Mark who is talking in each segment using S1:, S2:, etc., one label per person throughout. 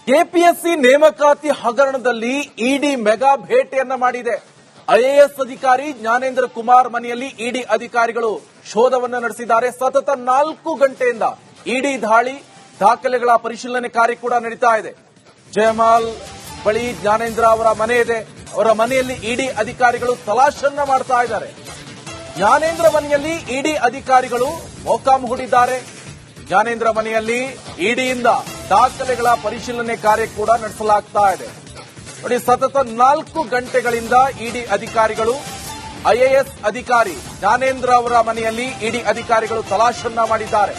S1: KPSC ನೇಮಕಾತಿ ಹಗರಣದಲ್ಲಿ ಇಡಿ mega ಭೇಟಿಯನ್ನ ಮಾಡಿದೆ. ಐಎಎಸ್ ಅಧಿಕಾರಿ ಜ್ಞಾನೇಂದ್ರ ಕುಮಾರ್ ಮನೆಯಲ್ಲಿ ಇಡಿ ಅಧಿಕಾರಿಗಳು ಶೋಧವನ್ನ ನಡೆಸಿದ್ದಾರೆ. ಸತತ 4 ಗಂಟೆಯಿಂದ ಇಡಿ ದಾಳಿ, ದಾಖಲೆಗಳ ಪರಿಶೀಲನೆ ಕಾರ್ಯ ಕೂಡ ನಡೀತಾ ಇದೆ. ಜಯಮಾಲ್ ಬಳಿ ಜ್ಞಾನೇಂದ್ರ ಅವರ ಮನೆ ಇದೆ. ಅವರ ಮನೆಯಲ್ಲಿ ಇಡಿ ಅಧಿಕಾರಿಗಳು ತಲಾಶನ್ನ ಮಾಡ್ತಾ ಇದ್ದಾರೆ. ಜ್ಞಾನೇಂದ್ರ ಮನೆಯಲ್ಲಿ ಇಡಿ ಅಧಿಕಾರಿಗಳು ಮೊಕ್ಕಾಂ ಹೂಡಿದ್ದಾರೆ. ಜ್ಞಾನೇಂದ್ರ ಮನೆಯಲ್ಲಿ ಇಡಿಯಿಂದ ದಾಖಲೆಗಳ ಪರಿಶೀಲನೆ ಕಾರ್ಯ ಕೂಡ ನಡೆಸಲಾಗ್ತಾ ಇದೆ. ನೋಡಿ, ಸತತ 4 ಗಂಟೆಗಳಿಂದ ಇಡಿ ಅಧಿಕಾರಿಗಳು, ಐಎಎಸ್ ಅಧಿಕಾರಿ ಜ್ಞಾನೇಂದ್ರ ಅವರ ಮನೆಯಲ್ಲಿ ಇಡಿ ಅಧಿಕಾರಿಗಳು ತಲಾಶನ್ನ ಮಾಡಿದ್ದಾರೆ.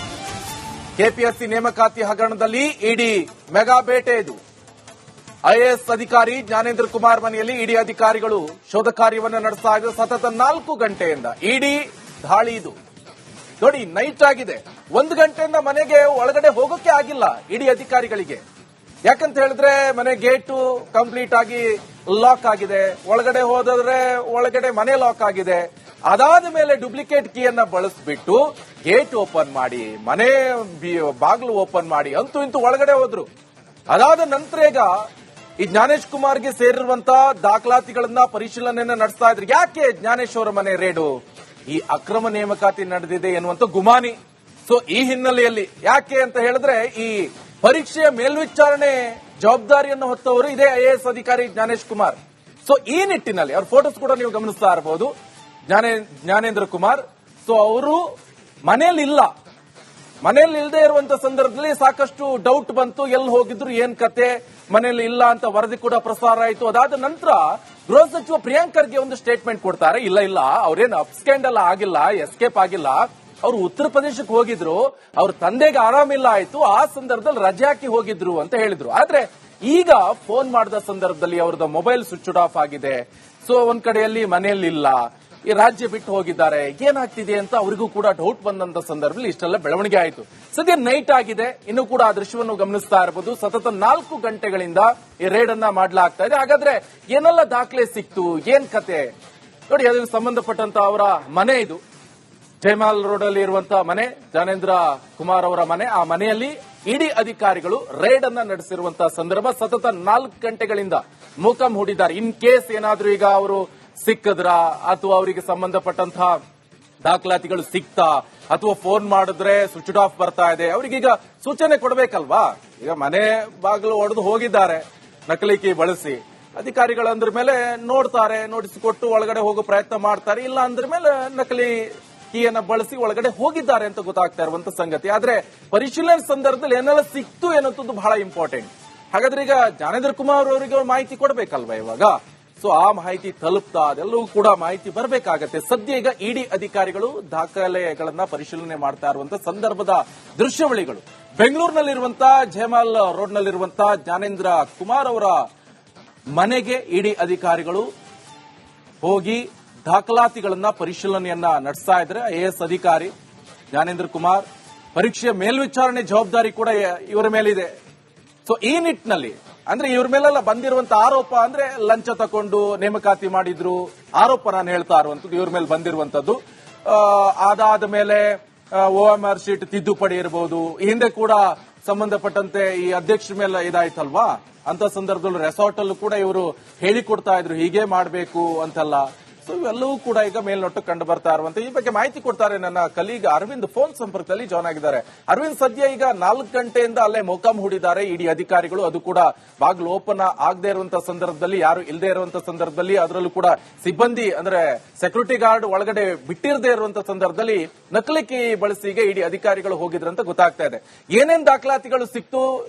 S1: ಕೆಪಿಎಸ್ಸಿ ನೇಮಕಾತಿ ಹಗರಣದಲ್ಲಿ ಇಡಿ ಮೆಗಾ ಬೇಟೆ ಇದು. ಐಎಎಸ್ ಅಧಿಕಾರಿ ಜ್ಞಾನೇಂದ್ರ ಕುಮಾರ್ ಮನೆಯಲ್ಲಿ ಇಡಿ ಅಧಿಕಾರಿಗಳು ಶೋಧ ಕಾರ್ಯವನ್ನು ನಡೆಸ್ತಾ ಇದ್ದಾರೆ. ಸತತ 4 ಗಂಟೆಯಿಂದ ಇಡಿ ದಾಳಿ ಇದು. ನೋಡಿ, ನೈಟ್ ಆಗಿದೆ. 1 ಗಂಟೆಯಿಂದ ಮನೆಗೆ ಒಳಗಡೆ ಹೋಗೋಕೆ ಆಗಿಲ್ಲ ಇಡಿ ಅಧಿಕಾರಿಗಳಿಗೆ. ಯಾಕಂತ ಹೇಳಿದ್ರೆ ಮನೆ ಗೇಟು ಕಂಪ್ಲೀಟ್ ಆಗಿ ಲಾಕ್ ಆಗಿದೆ. ಒಳಗಡೆ ಹೋದ್ರೆ ಒಳಗಡೆ ಮನೆ ಲಾಕ್ ಆಗಿದೆ. ಅದಾದ ಮೇಲೆ ಡೂಪ್ಲಿಕೇಟ್ ಕೀಯನ್ನ ಬಳಸಿಬಿಟ್ಟು ಗೇಟ್ ಓಪನ್ ಮಾಡಿ, ಮನೆ ಬಾಗಿಲು ಓಪನ್ ಮಾಡಿ ಅಂತೂ ಇಂತೂ ಒಳಗಡೆ ಹೋದ್ರು. ಅದಾದ ನಂತರ ಈಗ ಈ ಜ್ಞಾನೇಶ್ ಕುಮಾರ್ಗೆ ಸೇರಿರುವಂತಹ ದಾಖಲಾತಿಗಳನ್ನ ಪರಿಶೀಲನೆಯನ್ನ ನಡೆಸ್ತಾ ಇದ್ರು. ಯಾಕೆ ಜ್ಞಾನೇಶ್ ಅವರ ಮನೆ ರೇಡು? ಈ ಅಕ್ರಮ ನೇಮಕಾತಿ ನಡೆದಿದೆ ಎನ್ನುವಂತ ಗುಮಾನಿ. ಸೊ ಈ ಹಿನ್ನೆಲೆಯಲ್ಲಿ ಯಾಕೆ ಅಂತ ಹೇಳಿದ್ರೆ ಈ ಪರೀಕ್ಷೆಯ ಮೇಲ್ವಿಚಾರಣೆ ಜವಾಬ್ದಾರಿಯನ್ನು ಹೊತ್ತವರು ಇದೇ ಐಎಎಸ್ ಅಧಿಕಾರಿ ಜ್ಞಾನೇಶ್ ಕುಮಾರ್. ಸೊ ಈ ನಿಟ್ಟಿನಲ್ಲಿ ಅವ್ರ ಫೋಟೋಸ್ ಕೂಡ ನೀವು ಗಮನಿಸ್ತಾ ಇರಬಹುದು. ಜ್ಞಾನೇಂದ್ರ ಕುಮಾರ್ ಸೊ ಅವರು ಮನೆಯಲ್ಲಿ ಇಲ್ಲದೆ ಇರುವಂತ ಸಂದರ್ಭದಲ್ಲಿ ಸಾಕಷ್ಟು ಡೌಟ್ ಬಂತು. ಎಲ್ಲಿ ಹೋಗಿದ್ರು, ಏನ್ ಕತೆ, ಮನೆಯಲ್ಲಿ ಇಲ್ಲ ಅಂತ ವರದಿ ಕೂಡ ಪ್ರಸಾರ ಆಯಿತು. ಅದಾದ ನಂತರ ಗೃಹ ಸಚಿವ ಪ್ರಿಯಾಂಕ್ ಖರ್ಗೆ ಒಂದು ಸ್ಟೇಟ್ಮೆಂಟ್ ಕೊಡ್ತಾರೆ. ಇಲ್ಲ ಅವ್ರೇನು ಅಪ್ಸ್ಕ್ಯಾಂಡಲ್ ಆಗಿಲ್ಲ, ಎಸ್ಕೇಪ್ ಆಗಿಲ್ಲ. ಅವರು ಉತ್ತರ ಪ್ರದೇಶಕ್ಕೆ ಹೋಗಿದ್ರು, ಅವ್ರ ತಂದೆಗೆ ಆರಾಮಿಲ್ಲ ಆಯ್ತು, ಆ ಸಂದರ್ಭದಲ್ಲಿ ರಜೆ ಹಾಕಿ ಹೋಗಿದ್ರು ಅಂತ ಹೇಳಿದ್ರು. ಆದ್ರೆ ಈಗ ಫೋನ್ ಮಾಡಿದ ಸಂದರ್ಭದಲ್ಲಿ ಅವ್ರದ್ದು ಮೊಬೈಲ್ ಸ್ವಿಚ್ ಆಫ್ ಆಗಿದೆ. ಸೊ ಒಂದ್ ಕಡೆಯಲ್ಲಿ ಮನೆಯಲ್ಲಿ ಇಲ್ಲ, ಈ ರಾಜ್ಯ ಬಿಟ್ಟು ಹೋಗಿದ್ದಾರೆ, ಏನಾಗ್ತಿದೆ ಅಂತ ಅವರಿಗೂ ಕೂಡ ಡೌಟ್ ಬಂದಂತ ಸಂದರ್ಭದಲ್ಲಿ ಇಷ್ಟೆಲ್ಲ ಬೆಳವಣಿಗೆ ಆಯಿತು. ಸದ್ಯ ನೈಟ್ ಆಗಿದೆ. ಇನ್ನು ಕೂಡ ಆ ದೃಶ್ಯವನ್ನು ಗಮನಿಸ್ತಾ ಇರಬಹುದು. ಸತತ 4 ಗಂಟೆಗಳಿಂದ ಈ ರೇಡ್ ಅನ್ನ ಮಾಡಲಾಗ್ತಾ ಇದೆ. ಹಾಗಾದ್ರೆ ಏನೆಲ್ಲ ದಾಖಲೆ ಸಿಕ್ತು, ಏನ್ ಕತೆ ನೋಡಿ. ಅದಕ್ಕೆ ಸಂಬಂಧಪಟ್ಟಂತ ಅವರ ಮನೆ ಇದು, ಜಯಮಾಲ್ ರೋಡ್ ಅಲ್ಲಿ ಇರುವಂತಹ ಮನೆ, ಜ್ಞಾನೇಂದ್ರ ಕುಮಾರ್ ಅವರ ಮನೆ. ಆ ಮನೆಯಲ್ಲಿ ಇಡಿ ಅಧಿಕಾರಿಗಳು ರೇಡ್ ಅನ್ನ ನಡೆಸಿರುವಂತಹ ಸಂದರ್ಭ. ಸತತ 4 ಗಂಟೆಗಳಿಂದ ಮೊಕ್ಕಾಂ ಹೂಡಿದ್ದಾರೆ. ಇನ್ ಕೇಸ್ ಏನಾದ್ರೂ ಈಗ ಅವರು ಸಿಕ್ಕಿದ್ರ ಅಥವಾ ಅವರಿಗೆ ಸಂಬಂಧಪಟ್ಟಂತಹ ದಾಖಲಾತಿಗಳು ಸಿಕ್ತಾ, ಅಥವಾ ಫೋನ್ ಮಾಡಿದ್ರೆ ಸ್ವಿಚ್ ಆಫ್ ಬರ್ತಾ ಇದೆ, ಅವರಿಗೀಗ ಸೂಚನೆ ಕೊಡಬೇಕಲ್ವಾ. ಈಗ ಮನೆ ಬಾಗಿಲು ಒಡೆದು ಹೋಗಿದ್ದಾರೆ ನಕಲಿ ಕೀ ಬಳಸಿ. ಅಧಿಕಾರಿಗಳು ಅಂದ್ರ ಮೇಲೆ ನೋಡ್ತಾರೆ, ನೋಟಿಸಿಕೊಟ್ಟು ಒಳಗಡೆ ಹೋಗೋ ಪ್ರಯತ್ನ ಮಾಡ್ತಾರೆ. ಇಲ್ಲ ಅಂದ್ರ ಮೇಲೆ ನಕಲಿ ಕೀಯನ್ನ ಬಳಸಿ ಒಳಗಡೆ ಹೋಗಿದ್ದಾರೆ ಅಂತ ಗೊತ್ತಾಗ್ತಾ ಇರುವಂತ ಸಂಗತಿ. ಆದ್ರೆ ಪರಿಶೀಲನೆ ಸಂದರ್ಭದಲ್ಲಿ ಏನೆಲ್ಲ ಸಿಕ್ತು ಎನ್ನುವಂಥದ್ದು ಬಹಳ ಇಂಪಾರ್ಟೆಂಟ್. ಹಾಗಾದ್ರೆ ಈಗ ಜ್ಞಾನೇಂದ್ರ ಕುಮಾರ್ ಅವರಿಗೆ ಮಾಹಿತಿ ಕೊಡಬೇಕಲ್ವಾ ಇವಾಗ. ಸೊ ಆ ಮಾಹಿತಿ ತಲುಪ್ತಾ, ಅದೆಲ್ಲವೂ ಕೂಡ ಮಾಹಿತಿ ಬರಬೇಕಾಗತ್ತೆ. ಸದ್ಯ ಈಗ ಇಡಿ ಅಧಿಕಾರಿಗಳು ದಾಖಲೆಗಳನ್ನ ಪರಿಶೀಲನೆ ಮಾಡ್ತಾ ಇರುವಂತಹ ಸಂದರ್ಭದ ದೃಶ್ಯಾವಳಿಗಳು. ಬೆಂಗಳೂರಿನಲ್ಲಿರುವಂತಹ ಜಯಮಾಲ್ ರೋಡ್ನಲ್ಲಿರುವಂತಹ ಜ್ಞಾನೇಂದ್ರ ಕುಮಾರ್ ಅವರ ಮನೆಗೆ ಇಡಿ ಅಧಿಕಾರಿಗಳು ಹೋಗಿ ದಾಖಲಾತಿಗಳನ್ನ ಪರಿಶೀಲನೆಯನ್ನ ನಡೆಸ್ತಾ ಇದ್ರೆ ಐಎಎಸ್ ಅಧಿಕಾರಿ ಜ್ಞಾನೇಂದ್ರ ಕುಮಾರ್. ಪರೀಕ್ಷೆಯ ಮೇಲ್ವಿಚಾರಣೆ ಜವಾಬ್ದಾರಿ ಕೂಡ ಇವರ ಮೇಲಿದೆ. ಸೊ ಈ ನಿಟ್ಟಿನಲ್ಲಿ ಅಂದ್ರೆ ಇವ್ರ ಮೇಲೆಲ್ಲ ಬಂದಿರುವಂತಹ ಆರೋಪ ಅಂದ್ರೆ ಲಂಚ ತಕೊಂಡು ನೇಮಕಾತಿ ಮಾಡಿದ್ರು ಆರೋಪ ನಾನು ಹೇಳ್ತಾ ಇರುವಂತದ್ದು ಇವ್ರ ಮೇಲೆ ಬಂದಿರುವಂತದ್ದು. ಅದಾದ ಮೇಲೆ OMR ಶೀಟ್ ತಿದ್ದುಪಡಿ ಇರಬಹುದು. ಹಿಂದೆ ಕೂಡ ಸಂಬಂಧಪಟ್ಟಂತೆ ಈ ಅಧ್ಯಕ್ಷರ ಮೇಲೆ ಇದಾಯ್ತಲ್ವಾ, ಅಂತ ಸಂದರ್ಭದಲ್ಲಿ ರೆಸಾರ್ಟ್ ಅಲ್ಲೂ ಕೂಡ ಇವರು ಹೇಳಿಕೊಡ್ತಾ ಇದ್ರು ಹೀಗೆ ಮಾಡಬೇಕು ಅಂತೆಲ್ಲ. ಸೊ ಇವೆಲ್ಲವೂ ಕೂಡ ಈಗ ಮೇಲ್ನೋಟಕ್ಕೆ ಕಂಡು ಬರ್ತಾ ಇರುವಂತ ಈ ಬಗ್ಗೆ ಮಾಹಿತಿ ಕೊಡ್ತಾರೆ ನನ್ನ ಕಲೀಗ್ ಅರವಿಂದ್. ಫೋನ್ ಸಂಪರ್ಕದಲ್ಲಿ ಜಾಯ್ನ್ ಆಗಿದ್ದಾರೆ. ಅರವಿಂದ್, ಸದ್ಯ ಈಗ 4 ಗಂಟೆಯಿಂದ ಅಲ್ಲೇ ಮೊಕ್ಕಾಂ ಹೂಡಿದ್ದಾರೆ ಇಡಿ ಅಧಿಕಾರಿಗಳು. ಅದು ಕೂಡ ಬಾಗಿಲು ಓಪನ್ ಆಗದೆ ಇರುವಂತಹ ಸಂದರ್ಭದಲ್ಲಿ, ಯಾರು ಇಲ್ಲದೆ ಇರುವಂತಹ ಸಂದರ್ಭದಲ್ಲಿ, ಅದರಲ್ಲೂ ಕೂಡ ಸಿಬ್ಬಂದಿ ಅಂದ್ರೆ ಸೆಕ್ಯೂರಿಟಿ ಗಾರ್ಡ್ ಒಳಗಡೆ ಬಿಟ್ಟಿರದೇ ಇರುವಂತಹ ಸಂದರ್ಭದಲ್ಲಿ ನಕಲಿ ಕೀ ಬಳಸಿ ಇಡಿ ಅಧಿಕಾರಿಗಳು ಹೋಗಿದ್ರಂತ ಗೊತ್ತಾಗ್ತಾ ಇದೆ. ಏನೇನ್ ದಾಖಲಾತಿಗಳು ಸಿಕ್ತು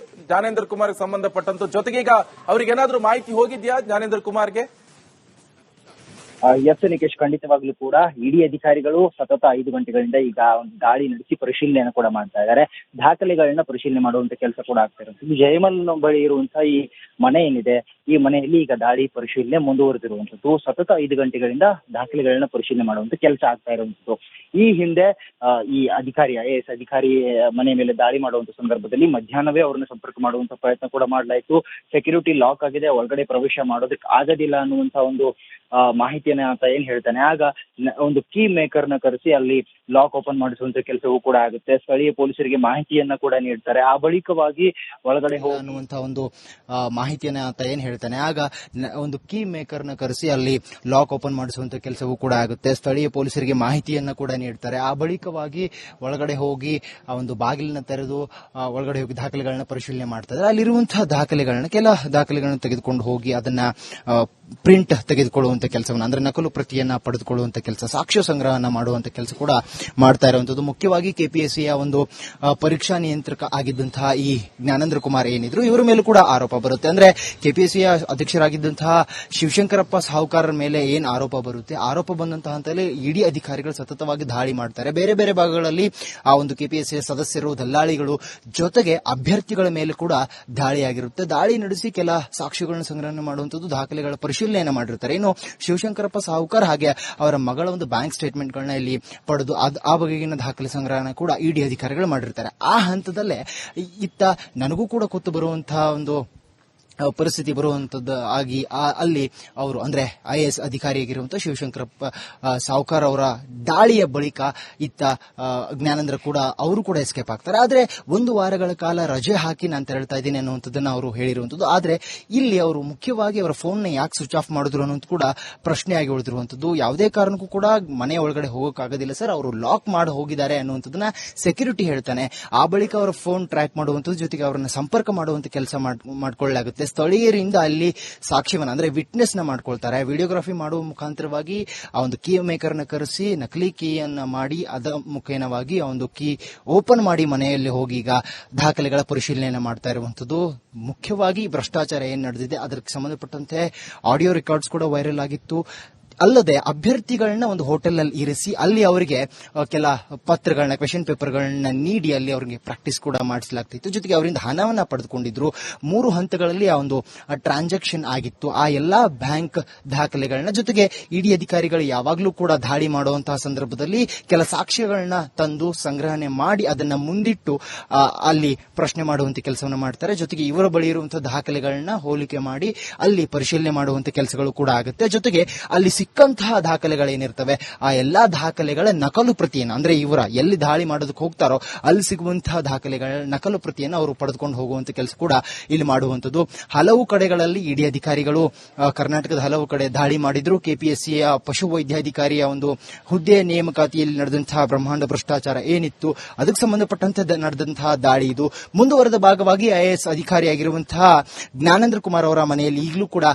S1: ಜ್ಞಾನೇಂದ್ರ ಕುಮಾರ್ಗೆ ಸಂಬಂಧಪಟ್ಟಂತ, ಜೊತೆಗೆ ಈಗ ಅವ್ರಿಗೆ ಏನಾದ್ರೂ ಮಾಹಿತಿ ಹೋಗಿದ್ಯಾ ಜ್ಞಾನೇಂದ್ರ ಕುಮಾರ್ಗೆ?
S2: ಎಸ್ ನಿಕೇಶ್, ಖಂಡಿತವಾಗ್ಲೂ ಕೂಡ ಇಡಿ ಅಧಿಕಾರಿಗಳು ಸತತ 5 ಗಂಟೆಗಳಿಂದ ಈಗ ಒಂದು ದಾಳಿ ನಡೆಸಿ ಪರಿಶೀಲನೆಯನ್ನು ಕೂಡ ಮಾಡ್ತಾ ಇದ್ದಾರೆ. ದಾಖಲೆಗಳನ್ನ ಪರಿಶೀಲನೆ ಮಾಡುವಂತ ಕೆಲಸ ಕೂಡ ಆಗ್ತಾ ಇರುವಂತದ್ದು. ಜಯಮಾಲ್ ಬಳಿ ಇರುವಂತಹ ಈ ಮನೆ ಏನಿದೆ, ಈ ಮನೆಯಲ್ಲಿ ಈಗ ದಾಳಿ ಪರಿಶೀಲನೆ ಮುಂದುವರೆದಿರುವಂತದ್ದು. ಸತತ 5 ಗಂಟೆಗಳಿಂದ ದಾಖಲೆಗಳನ್ನ ಪರಿಶೀಲನೆ ಮಾಡುವಂತ ಕೆಲಸ ಆಗ್ತಾ ಇರುವಂತದ್ದು. ಈ ಹಿಂದೆ ಈ ಅಧಿಕಾರಿ ಐಎಎಸ್ ಅಧಿಕಾರಿ ಮನೆ ಮೇಲೆ ದಾಳಿ ಮಾಡುವಂತ ಸಂದರ್ಭದಲ್ಲಿ ಮಧ್ಯಾಹ್ನವೇ ಅವ್ರನ್ನ ಸಂಪರ್ಕ ಮಾಡುವಂತ ಪ್ರಯತ್ನ ಕೂಡ ಮಾಡಲಾಯಿತು. ಸೆಕ್ಯೂರಿಟಿ ಲಾಕ್ ಆಗಿದೆ, ಒಳಗಡೆ ಪ್ರವೇಶ ಮಾಡೋದಕ್ಕೆ ಆಗೋದಿಲ್ಲ ಅನ್ನುವಂತ ಒಂದು ಮಾಹಿತಿಯನ್ನ ಅಂತ ಏನ್ ಹೇಳ್ತಾನೆ, ಆಗ ಒಂದು ಕೀ ಮೇಕರ್ ನ ಕರೆಸಿ ಅಲ್ಲಿ ಲಾಕ್ ಓಪನ್ ಮಾಡಿಸುವಂತ ಕೆಲಸವೂ ಕೂಡ ಆಗುತ್ತೆ. ಸ್ಥಳೀಯ ಪೊಲೀಸರಿಗೆ ಮಾಹಿತಿಯನ್ನ ಕೂಡ ನೀಡ್ತಾರೆ. ಆ ಬಳಿಕವಾಗಿ ಒಳಗಡೆ
S3: ಅನ್ನುವಂತಹ ಒಂದು ಮಾಹಿತಿಯನ್ನ ಆತ ಏನ್ ಹೇಳ್ತಾನೆ, ಆಗ ಒಂದು ಕೀ ಮೇಕರ್ ನ ಕರೆಸಿ ಅಲ್ಲಿ ಲಾಕ್ ಓಪನ್ ಮಾಡಿಸುವಂತ ಕೆಲಸವೂ ಕೂಡ ಆಗುತ್ತೆ. ಸ್ಥಳೀಯ ಪೊಲೀಸರಿಗೆ ಮಾಹಿತಿಯನ್ನ ಕೂಡ ನೀಡ್ತಾರೆ. ಆ ಬಳಿಕವಾಗಿ ಒಳಗಡೆ ಹೋಗಿ ಆ ಒಂದು ಬಾಗಿಲನ್ನ ತೆರೆದು ಒಳಗಡೆ ಹೋಗಿ ದಾಖಲೆಗಳನ್ನ ಪರಿಶೀಲನೆ ಮಾಡ್ತಾರೆ. ಅಲ್ಲಿರುವಂತಹ ದಾಖಲೆಗಳನ್ನ ಕೆಲ ದಾಖಲೆಗಳನ್ನ ತೆಗೆದುಕೊಂಡು ಹೋಗಿ ಅದನ್ನ ಪ್ರಿಂಟ್ ತೆಗೆದುಕೊಳ್ಳುವಂತ ಕೆಲಸವನ್ನ, ಅಂದ್ರೆ ನಕಲು ಪ್ರತಿಯನ್ನ ಪಡೆದುಕೊಳ್ಳುವಂತ ಕೆಲಸ, ಸಾಕ್ಷ್ಯ ಸಂಗ್ರಹನ ಮಾಡುವಂತ ಕೆಲಸ ಕೂಡ ಮಾಡ್ತಾ ಇರುವಂತದ್ದು. ಮುಖ್ಯವಾಗಿ ಕೆಪಿಎಸ್ಸಿಯ ಒಂದು ಪರೀಕ್ಷಾ ನಿಯಂತ್ರಕ ಆಗಿದ್ದಂತಹ ಈ ಜ್ಞಾನೇಂದ್ರ ಕುಮಾರ್ ಏನಿದ್ರು, ಇವರ ಮೇಲೂ ಕೂಡ ಆರೋಪ ಬರುತ್ತೆ. ಅಂದ್ರೆ ಕೆಪಿಎಸ್ಸಿಯ ಅಧ್ಯಕ್ಷರಾಗಿದ್ದಂತಹ ಶಿವಶಂಕರಪ್ಪ ಸಾಹುಕಾರರ ಮೇಲೆ ಏನ್ ಆರೋಪ ಬರುತ್ತೆ, ಆರೋಪ ಬಂದಂತಹ ಹಂತದಲ್ಲಿ ಇಡಿ ಅಧಿಕಾರಿಗಳು ಸತತವಾಗಿ ದಾಳಿ ಮಾಡ್ತಾರೆ. ಬೇರೆ ಬೇರೆ ಭಾಗಗಳಲ್ಲಿ ಆ ಒಂದು ಕೆಪಿಎಸ್ಸಿಯ ಸದಸ್ಯರು, ದಲ್ಲಾಳಿಗಳು ಜೊತೆಗೆ ಅಭ್ಯರ್ಥಿಗಳ ಮೇಲೆ ಕೂಡ ದಾಳಿಯಾಗಿರುತ್ತೆ. ದಾಳಿ ನಡೆಸಿ ಕೆಲ ಸಾಕ್ಷ್ಯಗಳನ್ನು ಸಂಗ್ರಹಣೆ ಮಾಡುವಂತದ್ದು, ದಾಖಲೆಗಳ ಪರಿಶೀಲನೆಯನ್ನು ಮಾಡಿರ್ತಾರೆ. ಇನ್ನು ಶಿವಶಂಕರಪ್ಪ ಸಾಹುಕಾರ್ ಹಾಗೆ ಅವರ ಮಗಳ ಒಂದು ಬ್ಯಾಂಕ್ ಸ್ಟೇಟ್ಮೆಂಟ್ಗಳನ್ನ ಇಲ್ಲಿ ಪಡೆದು ಆ ಬಗೆಗಿನ ದಾಖಲೆ ಸಂಗ್ರಹಣೆ ಕೂಡ ಇಡಿ ಅಧಿಕಾರಿಗಳು ಮಾಡಿರ್ತಾರೆ. ಆ ಹಂತದಲ್ಲೇ ಇತ್ತ ನನಗೂ ಕೂಡ ಗೊತ್ತು ಬರುವಂತಹ ಒಂದು ಪರಿಸ್ಥಿತಿ ಬರುವಂತದ್ದು ಆಗಿ ಅಲ್ಲಿ ಅವರು ಅಂದ್ರೆ ಐಎಎಸ್ ಅಧಿಕಾರಿಯಾಗಿರುವಂತಹ ಶಿವಶಂಕರಪ್ಪ ಸಾಹುಕಾರ್ ಅವರ ದಾಳಿಯ ಬಳಿಕ ಇತ್ತ ಜ್ಞಾನೇಂದ್ರ ಕೂಡ ಅವರು ಕೂಡ ಎಸ್ಕೇಪ್ ಆಗ್ತಾರೆ. ಆದ್ರೆ 1 ವಾರಗಳ ಕಾಲ ರಜೆ ಹಾಕಿ ನಾನು ತೆರಳ್ತಾ ಇದ್ದೀನಿ ಅನ್ನುವಂಥದ್ದನ್ನ ಅವರು ಹೇಳಿರುವಂತದ್ದು. ಆದ್ರೆ ಇಲ್ಲಿ ಅವರು ಮುಖ್ಯವಾಗಿ ಅವರ ಫೋನ್ ನ ಯಾಕೆ ಸ್ವಿಚ್ ಆಫ್ ಮಾಡಿದ್ರು ಅನ್ನೋದು ಕೂಡ ಪ್ರಶ್ನೆಯಾಗಿ ಉಳಿದಿರುವಂತದ್ದು. ಯಾವುದೇ ಕಾರಣಕ್ಕೂ ಕೂಡ ಮನೆ ಒಳಗಡೆ ಹೋಗೋಕ್ಕಾಗೋದಿಲ್ಲ ಸರ್, ಅವರು ಲಾಕ್ ಮಾಡಿ ಹೋಗಿದ್ದಾರೆ ಅನ್ನುವಂಥದ್ದನ್ನ ಸೆಕ್ಯೂರಿಟಿ ಹೇಳ್ತಾನೆ. ಆ ಬಳಿಕ ಅವರ ಫೋನ್ ಟ್ರ್ಯಾಕ್ ಮಾಡುವಂಥದ್ದು, ಜೊತೆಗೆ ಅವರನ್ನ ಸಂಪರ್ಕ ಮಾಡುವಂತ ಕೆಲಸ ಮಾಡಿಕೊಳ್ಳಲಾಗುತ್ತೆ. ಸ್ಥಳೀಯರಿಂದ ಅಲ್ಲಿ ಸಾಕ್ಷ್ಯವನ್ನ ಅಂದ್ರೆ ವಿಟ್ನೆಸ್ ನ ಮಾಡ್ಕೊಳ್ತಾರೆ. ವಿಡಿಯೋಗ್ರಫಿ ಮಾಡುವ ಮುಖಾಂತರವಾಗಿ ಆ ಒಂದು ಕೀ ಮೇಕರ್ ನ ಕರೆಸಿ ನಕಲಿ ಕೀಯನ್ನ ಮಾಡಿ ಅದ ಮುಖೇನವಾಗಿ ಆ ಒಂದು ಕೀ ಓಪನ್ ಮಾಡಿ ಮನೆಯಲ್ಲಿ ಹೋಗಿ ಈಗ ದಾಖಲೆಗಳ ಪರಿಶೀಲನೆ ಮಾಡ್ತಾ ಇರುವಂತದ್ದು. ಮುಖ್ಯವಾಗಿ ಭ್ರಷ್ಟಾಚಾರ ಏನ್ ನಡೆದಿದೆ ಅದಕ್ಕೆ ಸಂಬಂಧಪಟ್ಟಂತೆ ಆಡಿಯೋ ರೆಕಾರ್ಡ್ಸ್ ಕೂಡ ವೈರಲ್ ಆಗಿತ್ತು. ಅಲ್ಲದೆ ಅಭ್ಯರ್ಥಿಗಳನ್ನ ಒಂದು ಹೋಟೆಲ್ ನಲ್ಲಿ ಇರಿಸಿ ಅಲ್ಲಿ ಅವರಿಗೆ ಕೆಲ ಪತ್ರಗಳನ್ನ, ಕ್ವೆಶ್ಚನ್ ಪೇಪರ್ಗಳನ್ನ ನೀಡಿ ಅಲ್ಲಿ ಅವರಿಗೆ ಪ್ರಾಕ್ಟೀಸ್ ಕೂಡ ಮಾಡಿಸಲಾಗ್ತಿತ್ತು. ಜೊತೆಗೆ ಅವರಿಂದ ಹಣವನ್ನ ಪಡೆದುಕೊಂಡಿದ್ರು. 3 ಹಂತಗಳಲ್ಲಿ ಆ ಒಂದು ಟ್ರಾನ್ಸಾಕ್ಷನ್ ಆಗಿತ್ತು. ಆ ಎಲ್ಲಾ ಬ್ಯಾಂಕ್ ದಾಖಲೆಗಳನ್ನ, ಜೊತೆಗೆ ಇಡಿ ಅಧಿಕಾರಿಗಳು ಯಾವಾಗಲೂ ಕೂಡ ದಾಳಿ ಮಾಡುವಂತಹ ಸಂದರ್ಭದಲ್ಲಿ ಕೆಲ ಸಾಕ್ಷ್ಯಗಳನ್ನ ತಂದು ಸಂಗ್ರಹಣೆ ಮಾಡಿ ಅದನ್ನ ಮುಂದಿಟ್ಟು ಅಲ್ಲಿ ಪ್ರಶ್ನೆ ಮಾಡುವಂತ ಕೆಲಸವನ್ನ ಮಾಡ್ತಾರೆ. ಜೊತೆಗೆ ಇವರ ಬಳಿ ಇರುವಂತಹ ದಾಖಲೆಗಳನ್ನ ಹೋಲಿಕೆ ಮಾಡಿ ಅಲ್ಲಿ ಪರಿಶೀಲನೆ ಮಾಡುವಂತ ಕೆಲಸಗಳು ಕೂಡ ಆಗುತ್ತೆ. ಜೊತೆಗೆ ಅಲ್ಲಿ ಸಿಕ್ಕಂತಹ ದಾಖಲೆಗಳೇನಿರ್ತವೆ ಆ ಎಲ್ಲಾ ದಾಖಲೆಗಳ ನಕಲು ಪ್ರತಿಯನ್ನು, ಅಂದ್ರೆ ಇವರ ಎಲ್ಲಿ ದಾಳಿ ಮಾಡೋದಕ್ಕೆ ಹೋಗ್ತಾರೋ ಅಲ್ಲಿ ಸಿಗುವಂತಹ ದಾಖಲೆಗಳ ನಕಲು ಪ್ರತಿಯನ್ನು ಅವರು ಪಡೆದುಕೊಂಡು ಹೋಗುವಂತ ಕೆಲಸ ಕೂಡ ಇಲ್ಲಿ ಮಾಡುವಂತದ್ದು. ಹಲವು ಕಡೆಗಳಲ್ಲಿ ಇಡಿ ಅಧಿಕಾರಿಗಳು ಕರ್ನಾಟಕದ ಹಲವು ಕಡೆ ದಾಳಿ ಮಾಡಿದ್ರು. ಕೆಪಿಎಸ್ಸಿಯ ಪಶು ವೈದ್ಯಾಧಿಕಾರಿಯ ಒಂದು ಹುದ್ದೆ ನೇಮಕಾತಿಯಲ್ಲಿ ನಡೆದಂತಹ ಬ್ರಹ್ಮಾಂಡ ಭ್ರಷ್ಟಾಚಾರ ಏನಿತ್ತು ಅದಕ್ಕೆ ಸಂಬಂಧಪಟ್ಟಂತೆ ನಡೆದಂತಹ ದಾಳಿ ಇದು. ಮುಂದುವರೆದ ಭಾಗವಾಗಿ ಐಎಎಸ್ ಅಧಿಕಾರಿಯಾಗಿರುವಂತಹ ಜ್ಞಾನೇಂದ್ರ ಕುಮಾರ್ ಅವರ ಮನೆಯಲ್ಲಿ ಈಗಲೂ ಕೂಡ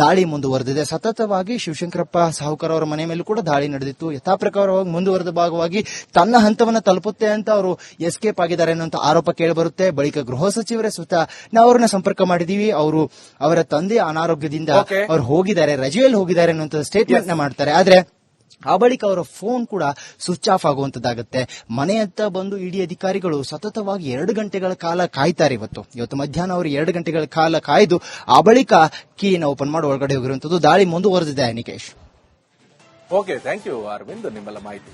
S3: ದಾಳಿ ಮುಂದುವರೆದಿದೆ. ಸತತವಾಗಿ ಶಿವಶಂಕರಪ್ಪ ಸಾಹುಕಾರ್ ಅವರ ಮನೆ ಮೇಲೂ ಕೂಡ ದಾಳಿ ನಡೆದಿತ್ತು. ಯಥಾಪ್ರಕಾರವಾಗಿ ಮುಂದುವರೆದ ಭಾಗವಾಗಿ ತನ್ನ ಹಂತವನ್ನ ತಲುಪುತ್ತೆ ಅಂತ ಅವರು ಎಸ್ಕೇಪ್ ಆಗಿದ್ದಾರೆ ಅನ್ನುವಂತ ಆರೋಪ ಕೇಳಿಬರುತ್ತೆ. ಬಳಿಕ ಗೃಹ ಸಚಿವರೇ ಸ್ವತಃ ನಾವು ಅವರನ್ನ ಸಂಪರ್ಕ ಮಾಡಿದೀವಿ, ಅವರ ತಂದೆ ಅನಾರೋಗ್ಯದಿಂದ ಅವರು ಹೋಗಿದ್ದಾರೆ, ರಜೆಯಲ್ಲಿ ಹೋಗಿದ್ದಾರೆ ಅನ್ನುವಂತ ಸ್ಟೇಟ್ಮೆಂಟ್ ನ ಮಾಡ್ತಾರೆ. ಆದ್ರೆ ಆ ಬಳಿಕ ಅವರ ಫೋನ್ ಕೂಡ ಸ್ವಿಚ್ ಆಫ್ ಆಗುವಂತದ್ದಾಗುತ್ತೆ. ಮನೆಯತ್ತ ಬಂದು ಇಡಿ ಅಧಿಕಾರಿಗಳು ಸತತವಾಗಿ 2 ಗಂಟೆಗಳ ಕಾಲ ಕಾಯ್ತಾರೆ. ಇವತ್ತು ಮಧ್ಯಾಹ್ನ ಅವರು 2 ಗಂಟೆಗಳ ಕಾಲ ಕಾಯ್ದು ಆ ಬಳಿಕ ಕೀನ ಓಪನ್ ಮಾಡಿ ಒಳಗಡೆ ಹೋಗಿರುವಂತದ್ದು. ದಾಳಿ ಮುಂದುವರೆದಿದೆ. Nikesh,
S1: okay, thank you Arvind ನಿಮ್ಮೆಲ್ಲ ಮಾಹಿತಿ.